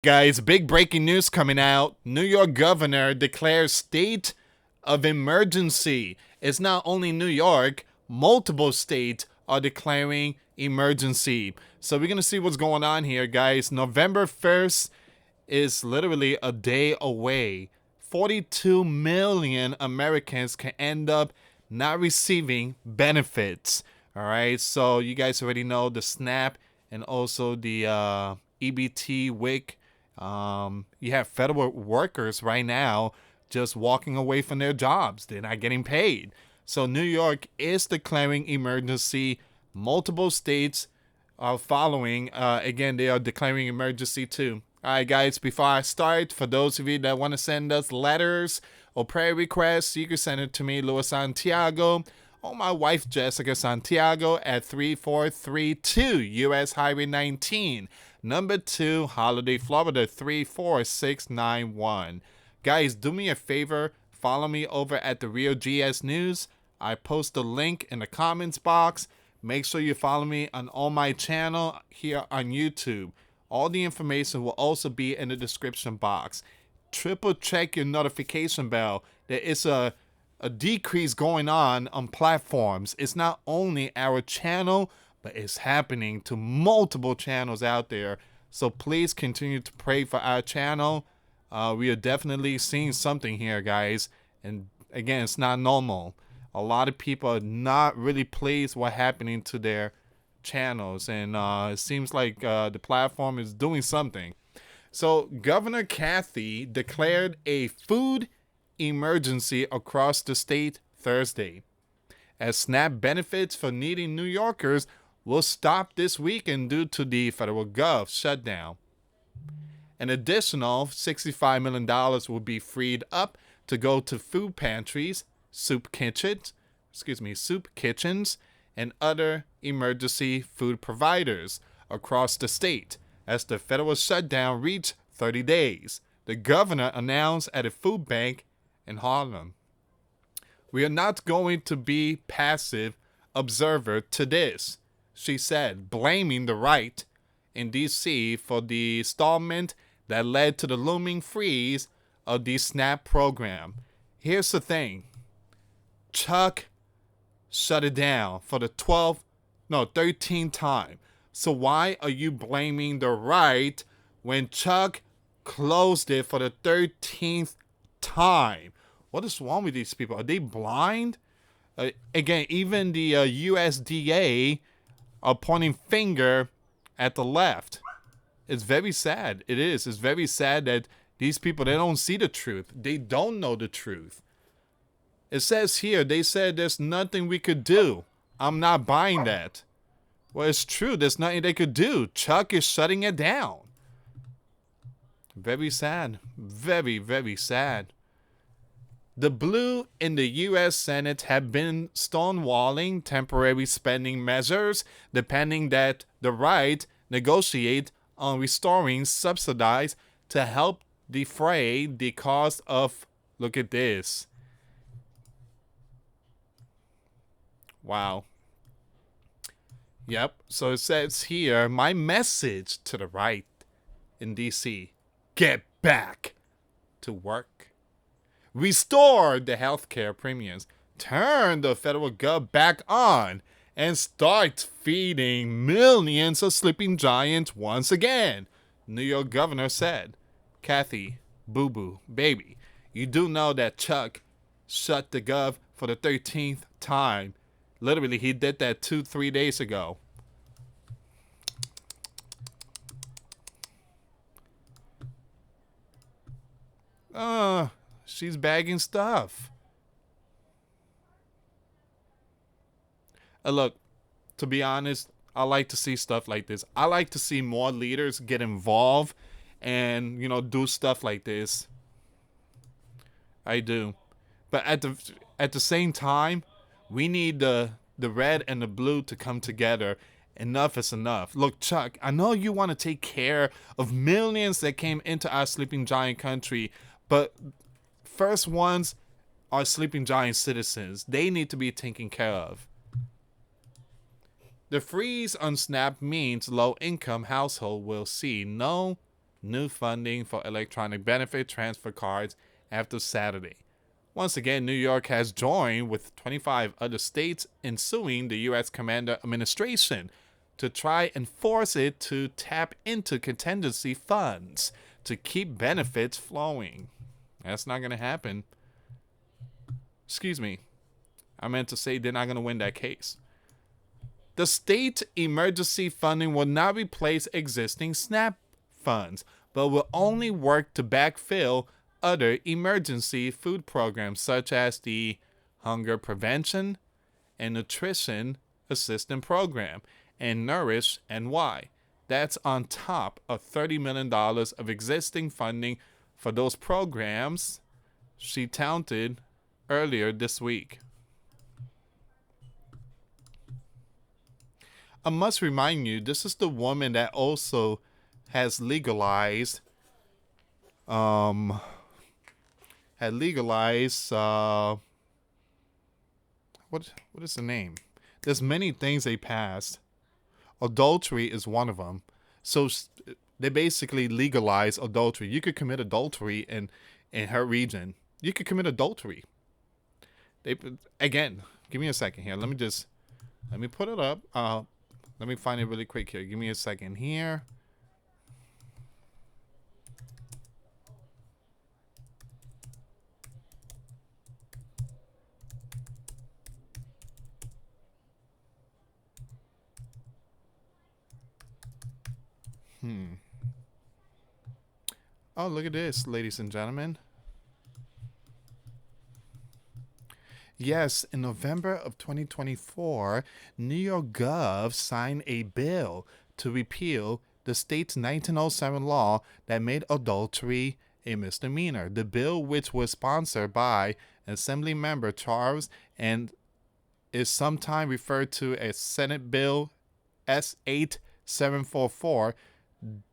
Guys, big breaking news coming out. New York governor declares state of emergency. It's not only New York, multiple states are declaring emergency. So we're going to see what's going on here, guys. November 1st is literally a day away. 42 million Americans can end up not receiving benefits. All right, so you guys already know the SNAP and also the EBT, WIC. You have federal workers right now just walking away from their jobs. They're not getting paid. So New York is declaring emergency. Multiple states are following. Again, they are declaring emergency too. All right, guys, before I start, for those of you that want to send us letters or prayer requests, you can send it to me, US Santiago, or my wife, Jessica Santiago, at 3432 US Highway 19, number 2, Holiday, Florida, 34691. Guys, do me a favor, follow me over at the Real GS News. I post the link in the comments box. Make sure you follow me on all my channel here on YouTube. All the information will also be in the description box. Triple check your notification bell. There is a decrease going on platforms. It's not only our channel, but it's happening to multiple channels out there. So please continue to pray for our channel. We are definitely seeing something here, guys. And again, it's not normal. A lot of people are not really pleased what's happening to their channels, and it seems like the platform is doing something. So Governor Kathy declared a food emergency across the state Thursday, as SNAP benefits for needy New Yorkers will stop this weekend due to the federal gov shutdown. An additional $65 million will be freed up to go to food pantries, soup kitchens, and other emergency food providers across the state as the federal shutdown reached 30 days. The governor announced at a food bank in Harlem. "We are not going to be passive observer to this," she said, blaming the right in D.C. for the stallment that led to the looming freeze of the SNAP program. Here's the thing. Chuck shut it down for the 13th time. So why are you blaming the right when Chuck closed it for the 13th time? What is wrong with these people? Are they blind? Again, even the USDA are pointing finger at the left. It's very sad. It is. It's very sad that these people, they don't see the truth. They don't know the truth. It says here, they said there's nothing we could do. I'm not buying that. Well, it's true. There's nothing they could do. Chuck is shutting it down. Very sad. Very, very sad. The blue in the US Senate have been stonewalling temporary spending measures, depending that the right negotiate on restoring subsidies to help defray the cost of, look at this. Wow. Yep. So it says here, my message to the right in DC: get back to work. Restore the healthcare premiums. Turn the federal gov back on and start feeding millions of sleeping giants once again, New York governor said. Kathy, boo-boo, baby, you do know that Chuck shut the gov for the 13th time. Literally, he did that 2-3 days ago. She's bagging stuff. Look, to be honest, I like to see stuff like this. I like to see more leaders get involved and, do stuff like this. I do. But at the same time, we need the red and the blue to come together. Enough is enough. Look, Chuck, I know you want to take care of millions that came into our sleeping giant country, but first ones are sleeping giant citizens. They need to be taken care of. The freeze on SNAP means low-income household will see no new funding for electronic benefit transfer cards after Saturday. Once again, New York has joined with 25 other states in suing the U.S. Commander Administration to try and force it to tap into contingency funds to keep benefits flowing. That's not going to happen. Excuse me. I meant to say they're not going to win that case. The state emergency funding will not replace existing SNAP funds, but will only work to backfill other emergency food programs such as the Hunger Prevention and Nutrition Assistance Program and Nourish NY. That's on top of $30 million of existing funding for those programs she touted earlier this week. I must remind you, this is the woman that also has legalized what is the name? There's many things they passed. Adultery is one of them. So they basically legalize adultery. You could commit adultery in her region. You could commit adultery. Again, give me a second here. Let me put it up. Let me find it really quick here. Give me a second here. Oh, look at this, ladies and gentlemen. Yes, in November of 2024, New York Gov signed a bill to repeal the state's 1907 law that made adultery a misdemeanor. The bill, which was sponsored by Assembly Member Charles and is sometimes referred to as Senate Bill S8744,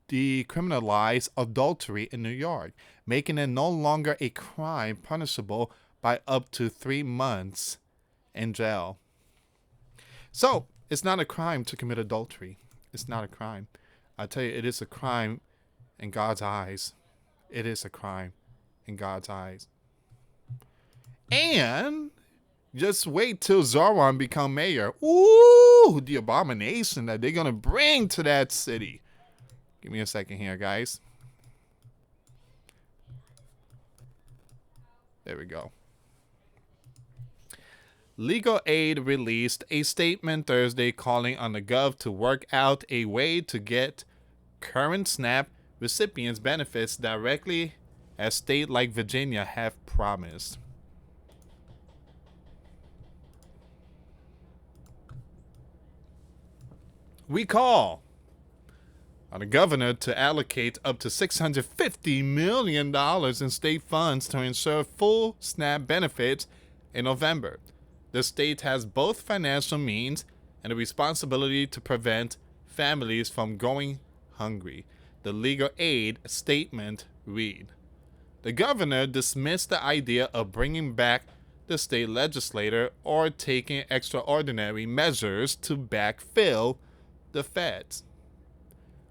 decriminalized adultery in New York, making it no longer a crime punishable by up to 3 months in jail. So, it's not a crime to commit adultery. It's not a crime. I tell you, it is a crime in God's eyes. It is a crime in God's eyes. And just wait till Zoran become mayor. Ooh, the abomination that they're going to bring to that city. Give me a second here, guys. There we go. Legal Aid released a statement Thursday calling on the Gov to work out a way to get current SNAP recipients benefits directly as states like Virginia have promised. We call on the governor to allocate up to $650 million in state funds to ensure full SNAP benefits in November. The state has both financial means and a responsibility to prevent families from going hungry. The legal aid statement read. The governor dismissed the idea of bringing back the state legislature or taking extraordinary measures to backfill the feds.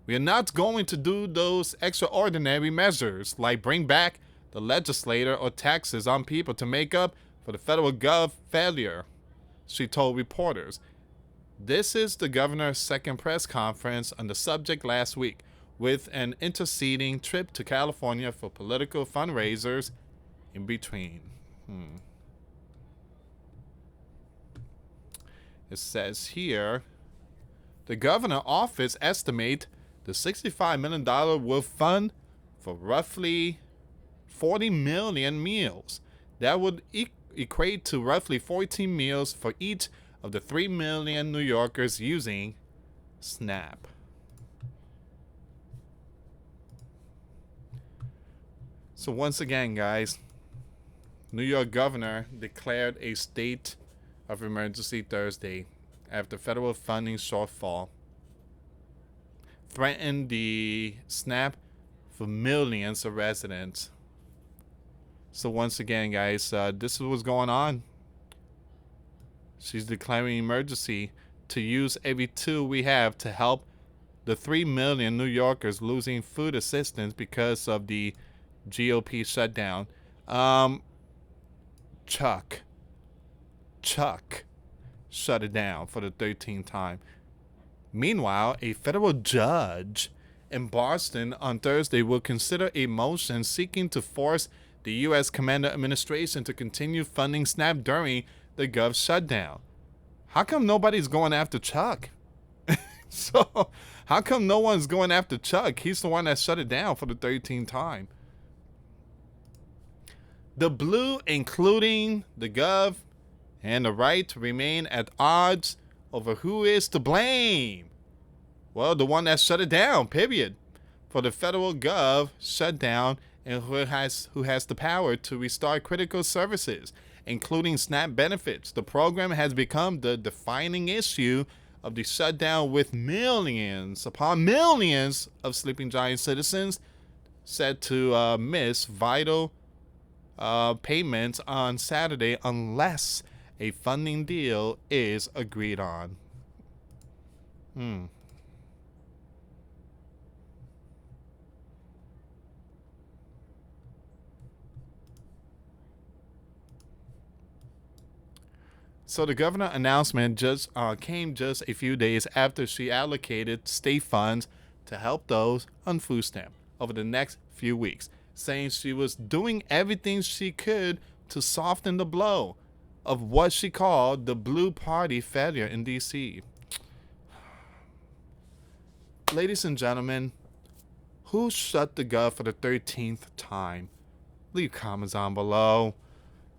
We are not going to do those extraordinary measures like bring back the legislature or taxes on people to make up for the federal gov failure, she told reporters. This is the governor's second press conference on the subject last week, with an interceding trip to California for political fundraisers in between. It says here, the governor's office estimates the $65 million will fund for roughly 40 million meals. That would equate to roughly 14 meals for each of the 3 million New Yorkers using SNAP. So once again, guys, New York governor declared a state of emergency Thursday after federal funding shortfall threatened the SNAP for millions of residents. So once again, guys, this is what's going on. She's declaring emergency to use every tool we have to help the 3 million New Yorkers losing food assistance because of the GOP shutdown. Chuck shut it down for the 13th time. Meanwhile, a federal judge in Boston on Thursday will consider a motion seeking to force the U.S. Commander administration to continue funding SNAP during the Gov shutdown. How come nobody's going after Chuck? So, how come no one's going after Chuck? He's the one that shut it down for the 13th time. The blue, including the Gov and the right, remain at odds over who is to blame. Well, the one that shut it down, period. For the federal Gov shutdown and who has the power to restart critical services, including SNAP benefits. The program has become the defining issue of the shutdown, with millions upon millions of Sleeping Giant citizens set to miss vital payments on Saturday unless a funding deal is agreed on. So the governor announcement just came just a few days after she allocated state funds to help those on food stamp over the next few weeks, saying she was doing everything she could to soften the blow of what she called the Blue Party failure in D.C. Ladies and gentlemen, who shut the Gov for the 13th time? Leave comments down below.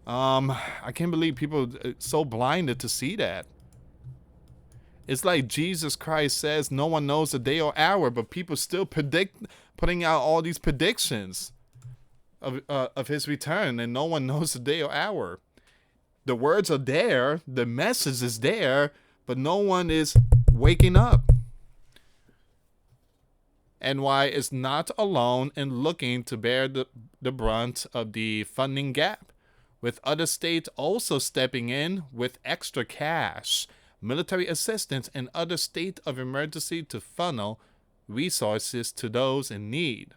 I can't believe people are so blinded to see that. It's like Jesus Christ says no one knows the day or hour, but people still putting out all these predictions of his return, and no one knows the day or hour. The words are there, the message is there, but no one is waking up. NY is not alone in looking to bear the brunt of the funding gap, with other states also stepping in with extra cash, military assistance, and other state of emergency to funnel resources to those in need.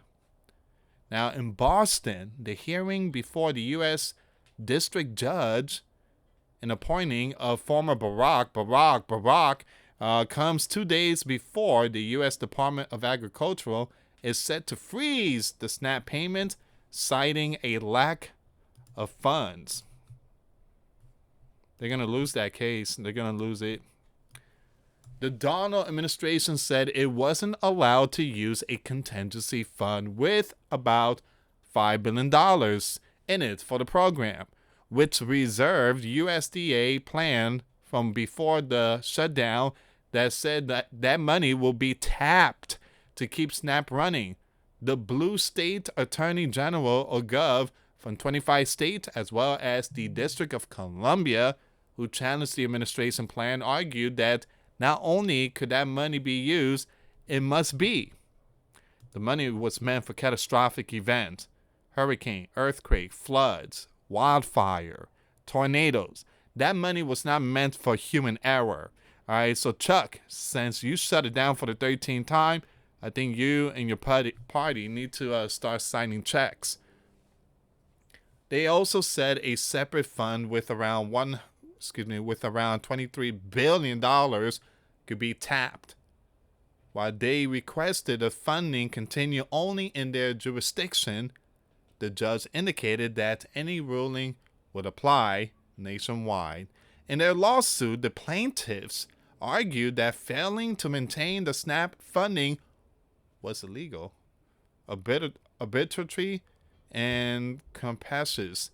Now, in Boston, the hearing before the U.S. District Judge in appointing of former Barack comes 2 days before the U.S. Department of Agriculture is set to freeze the SNAP payment, citing a lack of funds. They're going to lose that case. They're going to lose it. The Donald administration said it wasn't allowed to use a contingency fund with about $5 billion in it for the program, which reserved USDA plan from before the shutdown that said that money will be tapped to keep SNAP running. The Blue State Attorney General, or Gov, from 25 states, as well as the District of Columbia, who challenged the administration plan, argued that not only could that money be used, it must be. The money was meant for catastrophic events: hurricane, earthquake, floods, wildfire, tornadoes. That money was not meant for human error. All right, so Chuck, since you shut it down for the 13th time, I think you and your party need to start signing checks. They also said a separate fund with around $23 billion could be tapped. While they requested the funding continue only in their jurisdiction, the judge indicated that any ruling would apply nationwide. In their lawsuit, the plaintiffs argued that failing to maintain the SNAP funding was illegal, arbitrary, and capricious,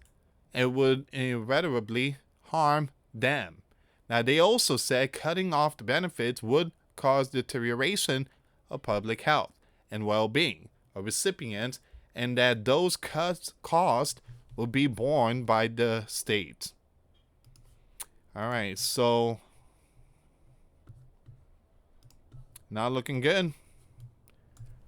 and would irreparably harm them. Now, they also said cutting off the benefits would cause deterioration of public health and well-being of recipients, and that those costs will be borne by the state. All right, so not looking good.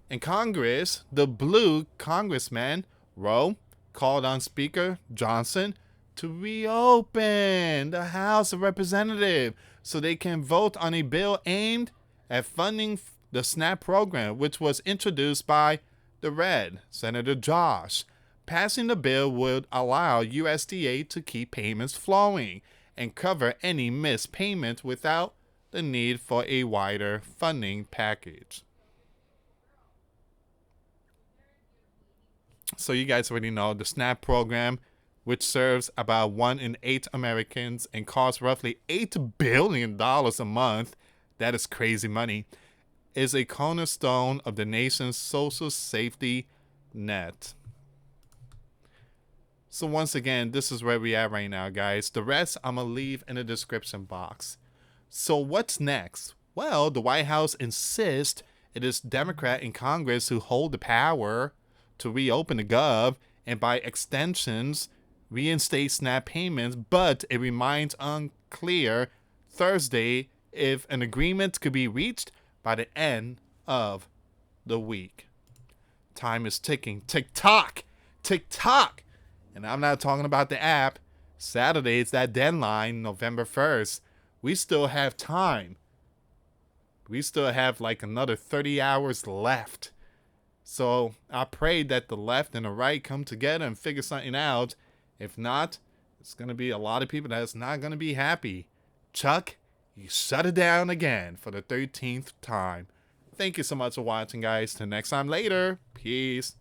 In Congress, the blue congressman Rowe called on Speaker Johnson to reopen the House of Representatives so they can vote on a bill aimed at funding the SNAP program, which was introduced by the Red, Senator Josh. Passing the bill would allow USDA to keep payments flowing and cover any missed payments without the need for a wider funding package. So you guys already know the SNAP program, which serves about 1 in 8 Americans and costs roughly $8 billion a month, that is crazy money, is a cornerstone of the nation's social safety net. So once again, this is where we are right now, guys. The rest I'm going to leave in the description box. So what's next? Well, the White House insists it is Democrat in Congress who hold the power to reopen the gov and by extensions reinstate SNAP payments, but it remains unclear Thursday if an agreement could be reached by the end of the week. Time is ticking. Tick-tock! Tick-tock! And I'm not talking about the app. Saturday is that deadline, November 1st. We still have time. We still have like another 30 hours left. So I pray that the left and the right come together and figure something out. If not, it's going to be a lot of people that's not going to be happy. Chuck, you shut it down again for the 13th time. Thank you so much for watching, guys. Till next time later. Peace.